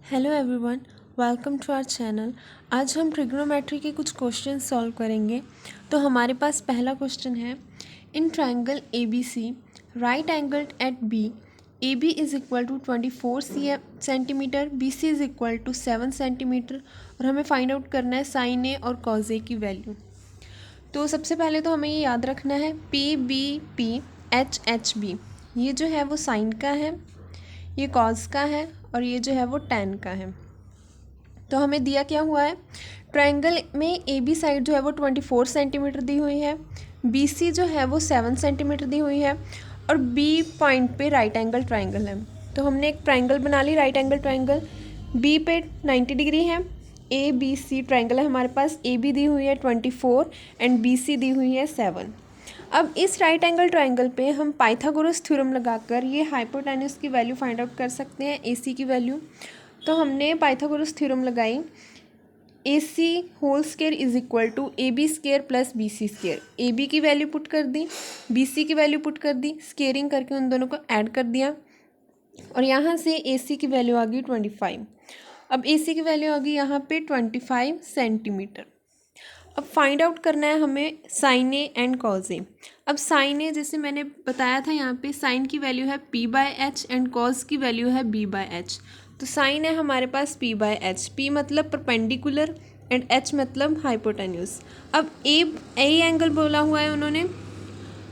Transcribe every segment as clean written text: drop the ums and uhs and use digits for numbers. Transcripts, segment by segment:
Hello everyone, welcome to our channel. आज हम trigonometry के कुछ क्वेश्चन सॉल्व करेंगे। तो हमारे पास पहला क्वेश्चन है, in triangle A B C right angled at B A B is equal to 24 centimetre, B C is equal to 7 centimetre और हमें फाइंड आउट करना है साइन ए और कॉज ए की वैल्यू। तो सबसे पहले तो हमें ये याद रखना है P B P H H B, ये जो है वो साइन का है, ये कॉज का है और ये जो है वो टैन का है। तो हमें दिया क्या हुआ है, ट्रायंगल में ए बी साइड जो है वो 24 सेंटीमीटर दी हुई है, बी सी जो है वो 7 सेंटीमीटर दी हुई है और बी पॉइंट पे राइट एंगल ट्रायंगल है। तो हमने एक ट्रायंगल बना ली, राइट एंगल ट्रायंगल। बी पे 90 डिग्री है, ए बी सी ट्रायंगल है हमारे पास, ए बी दी हुई है 24 एंड बी सी दी हुई है 7। अब इस राइट एंगल ट्रायंगल पे हम पाइथागोरस थ्योरम लगाकर ये हाइपोटेन्यूज की वैल्यू फाइंड आउट कर सकते हैं, ए सी की वैल्यू। तो हमने पाइथागोरस थ्योरम लगाई, A C whole square is equal to A B square plus B C square. A B की वैल्यू पुट कर दी, बी सी की वैल्यू पुट कर दी, स्केयरिंग करके उन दोनों को ऐड कर दिया और यहाँ से ए सी की वैल्यू आ गई 25। अब ए सी की वैल्यू आ गई यहाँ पे 25 सेंटीमीटर। अब फाइंड आउट करना है हमें साइन ए एंड कॉज ए। अब साइन ए जैसे मैंने बताया था, यहाँ पे साइन की वैल्यू है P by H and cause की वैल्यू है बी बाय एच। तो साइन है हमारे पास पी बाय एच, पी मतलब परपेंडिकुलर एंड एच मतलब हाइपोटेन्यूज। अब ए एंगल बोला हुआ है उन्होंने,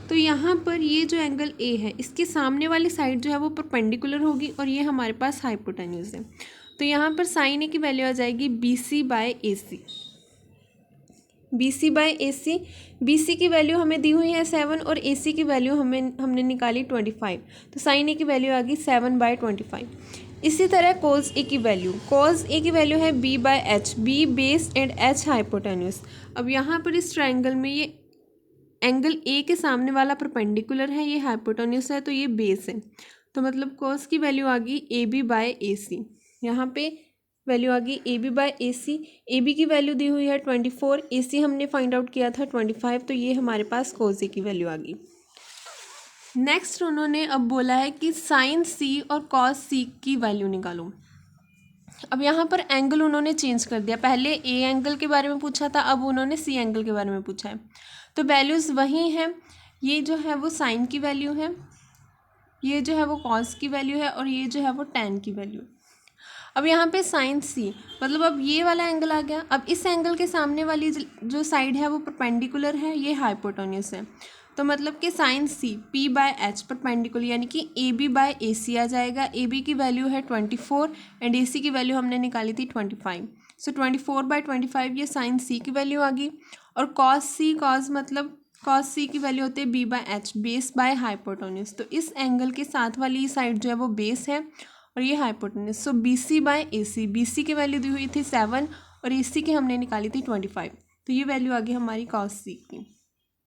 तो यहाँ पर ये जो एंगल ए है इसके सामने वाली साइड जो है वो परपेंडिकुलर होगी और ये हमारे पास हाइपोटेन्यूज है। तो यहाँ पर साइन ए की वैल्यू आ जाएगी B C bye A C, B C bye A C. B C की वैल्यू हमें दी हुई है 7 और ए सी की वैल्यू हमने निकाली 25। तो साइन ए की वैल्यू आ गई 7/25। इसी तरह कोज ए की वैल्यू, कोज ए की वैल्यू है B by H, B base and H hypotenuse. अब यहाँ पर इस ट्राइंगल में ये एंगल ए के सामने वाला परपेंडिकुलर है, ये हाइपोटेन्यूज है, तो ये बेस है। तो मतलब कोस की वैल्यू आ गई ए बी बाय ए सी। यहाँ पे वैल्यू आ गई A B by A C. A B की वैल्यू दी हुई है 24, ए सी हमने फाइंड आउट किया था 25, तो ये हमारे पास कोस ए की वैल्यू आ गई। नेक्स्ट उन्होंने अब बोला है कि साइन सी और कॉस सी की वैल्यू निकालो। अब यहाँ पर एंगल उन्होंने चेंज कर दिया, पहले ए एंगल के बारे में पूछा था, अब उन्होंने सी एंगल के बारे में पूछा है। तो वैल्यूज़ वही हैं, ये जो है वो साइन की वैल्यू है, ये जो है वो कॉस की वैल्यू है और ये जो है वो टैन की वैल्यू। अब यहाँ पे साइन सी मतलब अब ये वाला एंगल आ गया। अब इस एंगल के सामने वाली जो साइड है वो परपेंडिकुलर है, ये हाइपोटेन्यूज है। तो मतलब कि sine C P by H perpendicular, यानी कि ए बी बाय ए सी आ जाएगा। ए बी की वैल्यू है 24 एंड ए सी की वैल्यू हमने निकाली थी 25। सो 24/25 ये साइन सी की वैल्यू आ गई। और कॉस सी, कॉस मतलब कॉस सी की वैल्यू होती है B by H, base by hypotenuse. तो इस एंगल के साथ वाली साइड जो है वो बेस है और ये hypotenuse. So B C bye A C, B C की वैल्यू दी हुई थी 7 और ए सी की हमने निकाली थी 25। तो ये वैल्यू आ गई हमारी कॉस सी की।